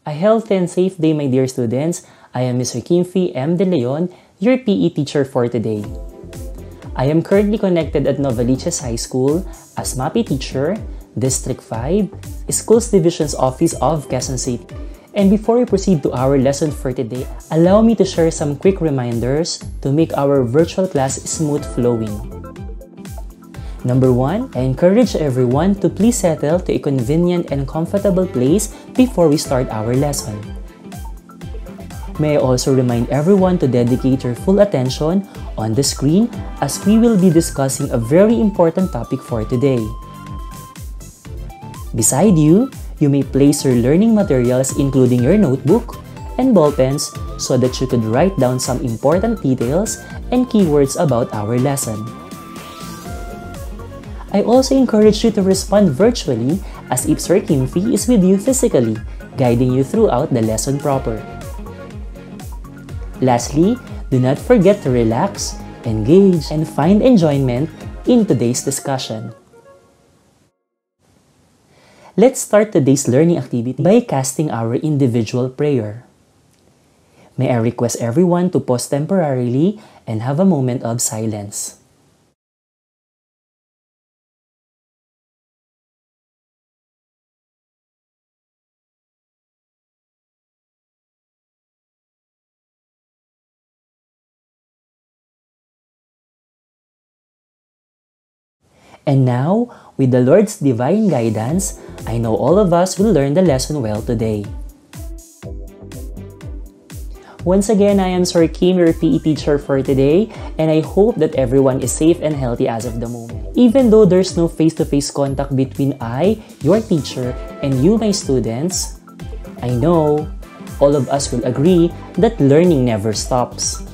A healthy and safe day, my dear students. I am Mr. Kimfi M. De Leon, your PE teacher for today. I am currently connected at Modalities High School as MAPE teacher, District 5, Schools Division's Office of Quezon City. And before we proceed to our lesson for today, allow me to share some quick reminders to make our virtual class smooth flowing. Number 1, I encourage everyone to please settle to a convenient and comfortable place before we start our lesson. May I also remind everyone to dedicate your full attention on the screen as we will be discussing a very important topic for today. Beside you, you may place your learning materials including your notebook and ball pens so that you could write down some important details and keywords about our lesson. I also encourage you to respond virtually as if Sir Kimfi is with you physically, guiding you throughout the lesson proper. Lastly, do not forget to relax, engage, and find enjoyment in today's discussion. Let's start today's learning activity by casting our individual prayer. May I request everyone to pause temporarily and have a moment of silence. And now, with the Lord's divine guidance, I know all of us will learn the lesson well today. Once again, I am Sir Kim, your PE teacher for today, and I hope that everyone is safe and healthy as of the moment. Even though there's no face-to-face contact between I, your teacher, and you, my students, I know all of us will agree that learning never stops.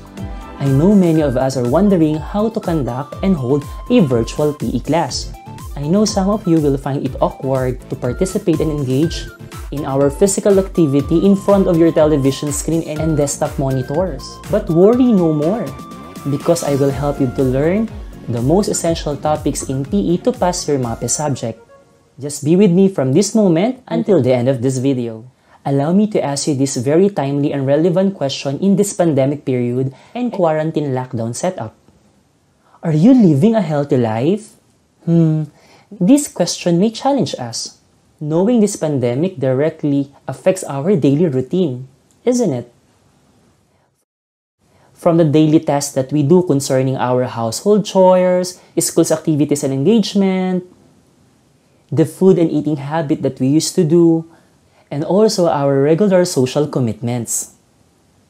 I know many of us are wondering how to conduct and hold a virtual PE class. I know some of you will find it awkward to participate and engage in our physical activity in front of your television screen and desktop monitors. But worry no more, because I will help you to learn the most essential topics in PE to pass your MAPE subject. Just be with me from this moment until the end of this video. Allow me to ask you this very timely and relevant question in this pandemic period and quarantine lockdown setup. Are you living a healthy life? This question may challenge us, knowing this pandemic directly affects our daily routine, isn't it? From the daily tasks that we do concerning our household chores, schools activities and engagement, the food and eating habit that we used to do, and also our regular social commitments.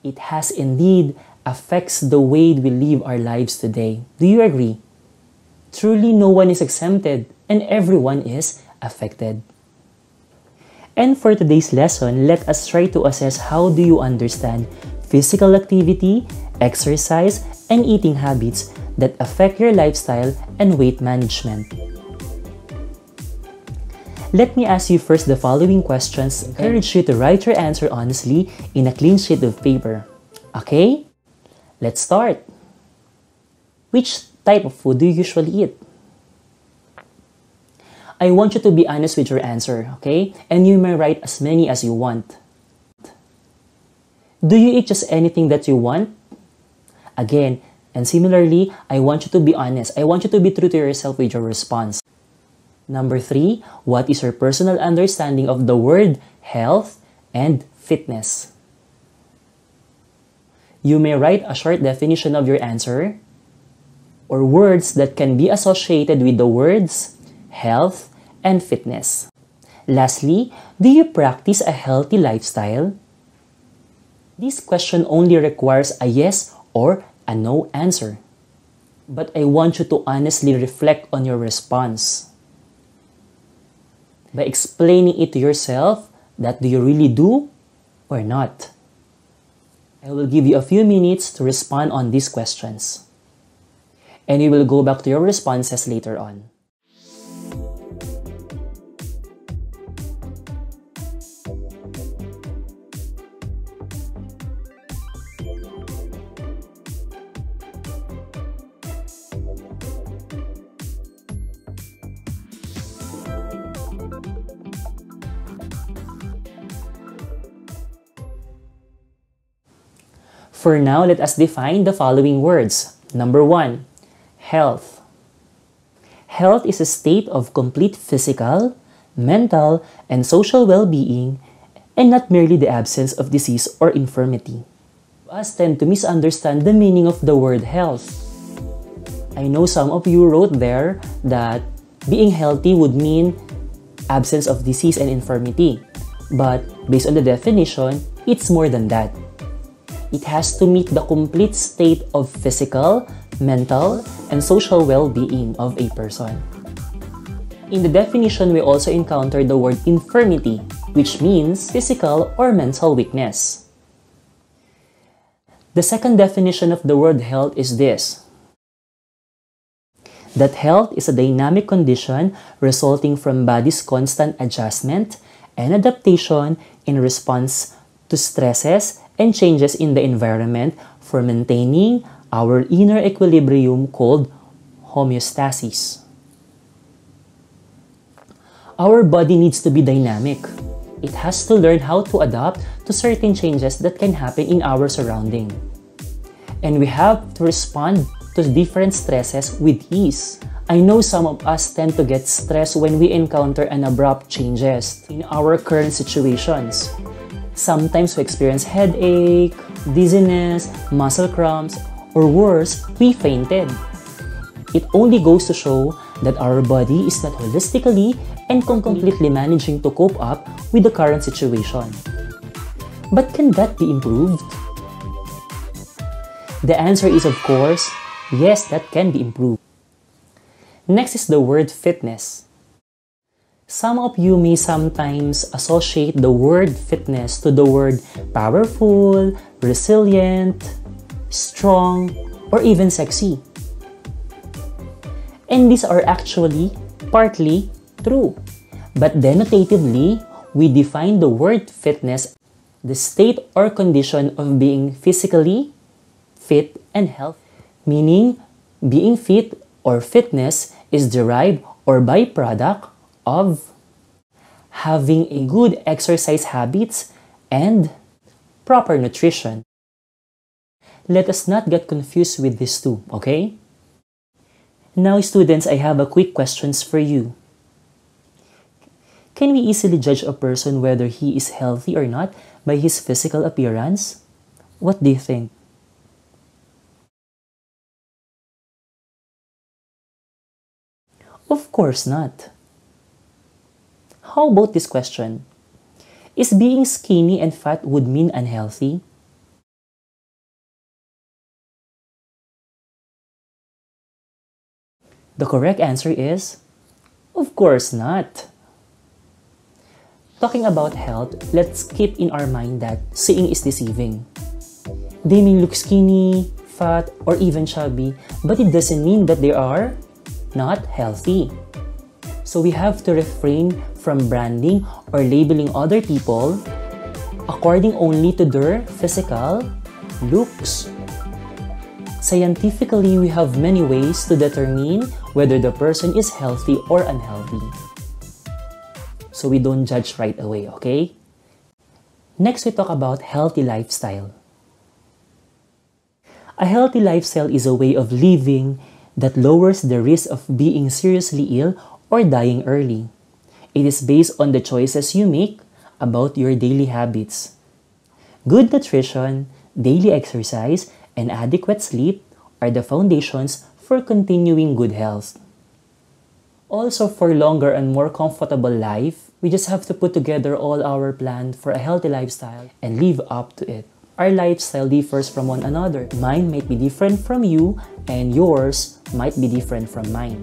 It has indeed affects the way we live our lives today. Do you agree? Truly, no one is exempted and everyone is affected. And for today's lesson, let us try to assess how do you understand physical activity, exercise, and eating habits that affect your lifestyle and weight management. Let me ask you first the following questions. I encourage you to write your answer honestly in a clean sheet of paper. Okay? Let's start. Which type of food do you usually eat? I want you to be honest with your answer, okay? And you may write as many as you want. Do you eat just anything that you want? Again, and similarly, I want you to be honest. I want you to be true to yourself with your response. Number 3, what is your personal understanding of the word health and fitness? You may write a short definition of your answer or words that can be associated with the words health and fitness. Lastly, do you practice a healthy lifestyle? This question only requires a yes or a no answer. But I want you to honestly reflect on your response by explaining it to yourself that do you really do or not. I will give you a few minutes to respond on these questions. And you will go back to your responses later on. For now, let us define the following words. Number 1, health. Health is a state of complete physical, mental, and social well-being, and not merely the absence of disease or infirmity. Us tend to misunderstand the meaning of the word health. I know some of you wrote there that being healthy would mean absence of disease and infirmity. But based on the definition, it's more than that. It has to meet the complete state of physical, mental, and social well-being of a person. In the definition, we also encounter the word infirmity, which means physical or mental weakness. The second definition of the word health is this: that health is a dynamic condition resulting from body's constant adjustment and adaptation in response to stresses and changes in the environment for maintaining our inner equilibrium called homeostasis. Our body needs to be dynamic. It has to learn how to adapt to certain changes that can happen in our surrounding. And we have to respond to different stresses with ease. I know some of us tend to get stressed when we encounter an abrupt changes in our current situations. Sometimes we experience headache, dizziness, muscle cramps, or worse, we fainted. It only goes to show that our body is not holistically and completely managing to cope up with the current situation. But can that be improved? The answer is, of course, yes, that can be improved. Next is the word fitness. Some of you may sometimes associate the word fitness to the word powerful, resilient, strong, or even sexy. And these are actually partly true. But denotatively, we define the word fitness, the state or condition of being physically fit and healthy, meaning being fit or fitness is derived or byproduct of having a good exercise habits and proper nutrition. Let us not get confused with these two, okay? Now, students, I have a quick questions for you. Can we easily judge a person whether he is healthy or not by his physical appearance? What do you think? Of course not. How about this question? Is being skinny and fat would mean unhealthy? The correct answer is, of course not. Talking about health, let's keep in our mind that seeing is deceiving. They may look skinny, fat, or even chubby, but it doesn't mean that they are not healthy. So we have to refrain from branding or labeling other people according only to their physical looks. Scientifically, we have many ways to determine whether the person is healthy or unhealthy. So we don't judge right away, okay? Next, we talk about healthy lifestyle. A healthy lifestyle is a way of living that lowers the risk of being seriously ill or dying early. It is based on the choices you make about your daily habits. Good nutrition, daily exercise, and adequate sleep are the foundations for continuing good health. Also, for longer and more comfortable life, we just have to put together all our plan for a healthy lifestyle and live up to it. Our lifestyle differs from one another. Mine might be different from you, and yours might be different from mine.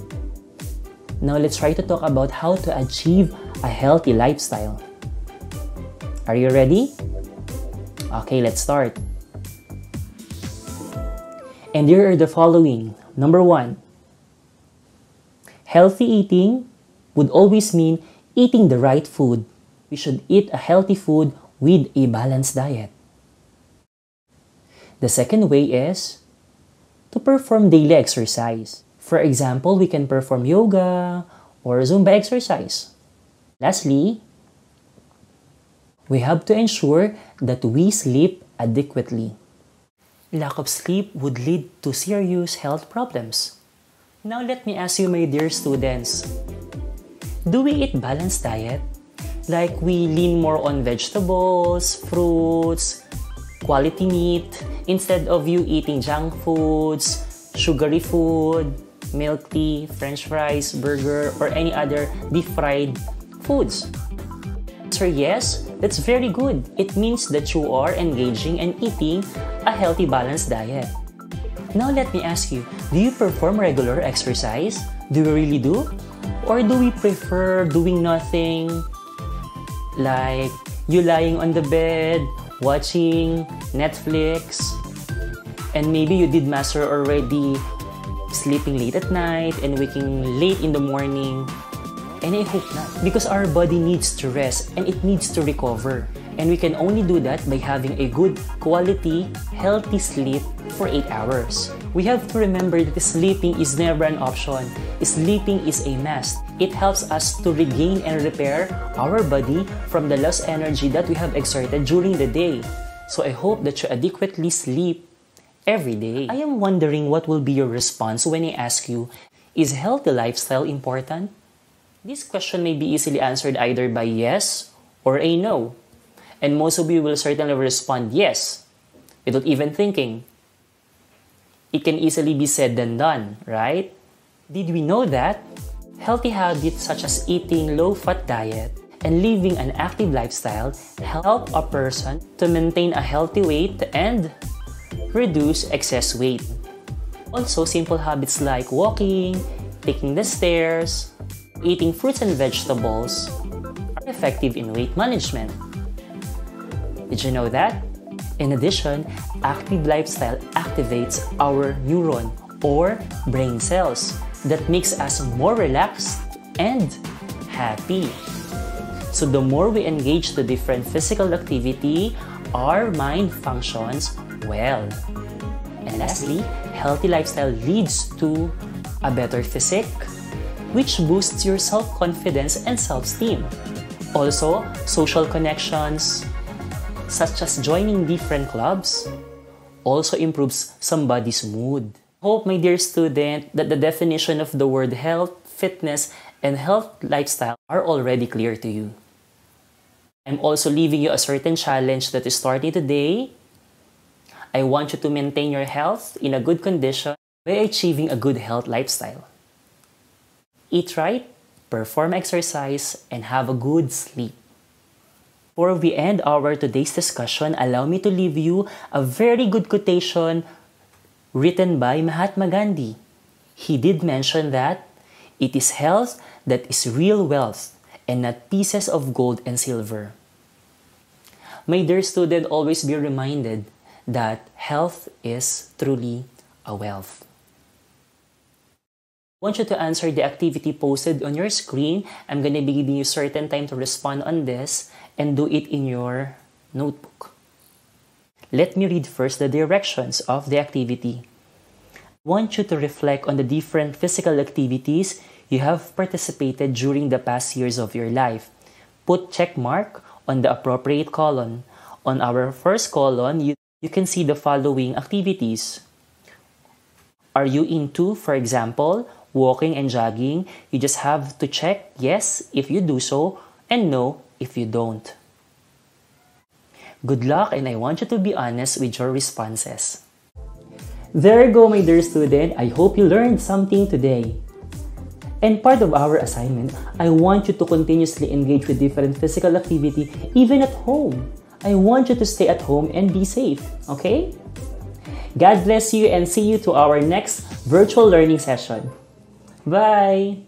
Now let's try to talk about how to achieve a healthy lifestyle. Are you ready? Okay, let's start. And here are the following. Number 1. Healthy eating would always mean eating the right food. We should eat a healthy food with a balanced diet. The second way is to perform daily exercise. For example, we can perform yoga or Zumba exercise. Lastly, we have to ensure that we sleep adequately. Lack of sleep would lead to serious health problems. Now let me ask you, my dear students, do we eat balanced diet? Like we lean more on vegetables, fruits, quality meat, instead of you eating junk foods, sugary food, milk tea, french fries, burger, or any other deep-fried foods? Answer yes, that's very good. It means that you are engaging and eating a healthy balanced diet. Now let me ask you, do you perform regular exercise? Do you really do? Or do we prefer doing nothing? Like you lying on the bed, watching Netflix, and maybe you did master already sleeping late at night and waking late in the morning. And I hope not, because our body needs to rest and it needs to recover. And we can only do that by having a good quality, healthy sleep for 8 hours. We have to remember that sleeping is never an option. Sleeping is a must. It helps us to regain and repair our body from the lost energy that we have exerted during the day. So I hope that you adequately sleep every day. I am wondering what will be your response when I ask you, is healthy lifestyle important? This question may be easily answered either by yes or a no. And most of you will certainly respond yes, without even thinking. It can easily be said than done, right? Did we know that healthy habits such as eating low-fat diet and living an active lifestyle help a person to maintain a healthy weight and reduce excess weight? Also, simple habits like walking, taking the stairs, eating fruits and vegetables are effective in weight management. Did you know that? In addition, active lifestyle activates our neuron or brain cells that makes us more relaxed and happy. So the more we engage to different physical activity, our mind functions well. And lastly, healthy lifestyle leads to a better physique, which boosts your self-confidence and self-esteem. Also, social connections, such as joining different clubs, also improves somebody's mood. Hope, my dear student, that the definition of the word health, fitness, and health lifestyle are already clear to you. I'm also leaving you a certain challenge that is starting today. I want you to maintain your health in a good condition by achieving a good health lifestyle. Eat right, perform exercise, and have a good sleep. Before we end our today's discussion, allow me to leave you a very good quotation written by Mahatma Gandhi. He did mention that it is health that is real wealth and not pieces of gold and silver. My dear student, always be reminded that health is truly a wealth. I want you to answer the activity posted on your screen. I'm going to be giving you certain time to respond on this and do it in your notebook. Let me read first the directions of the activity. I want you to reflect on the different physical activities you have participated during the past years of your life. Put check mark on the appropriate column. On our first column, you can see the following activities. Are you into, for example, walking and jogging? You just have to check yes if you do so and no if you don't. Good luck, and I want you to be honest with your responses. There you go, my dear student. I hope you learned something today. And part of our assignment, I want you to continuously engage with different physical activity even at home. I want you to stay at home and be safe, okay? God bless you, and see you to our next virtual learning session. Bye!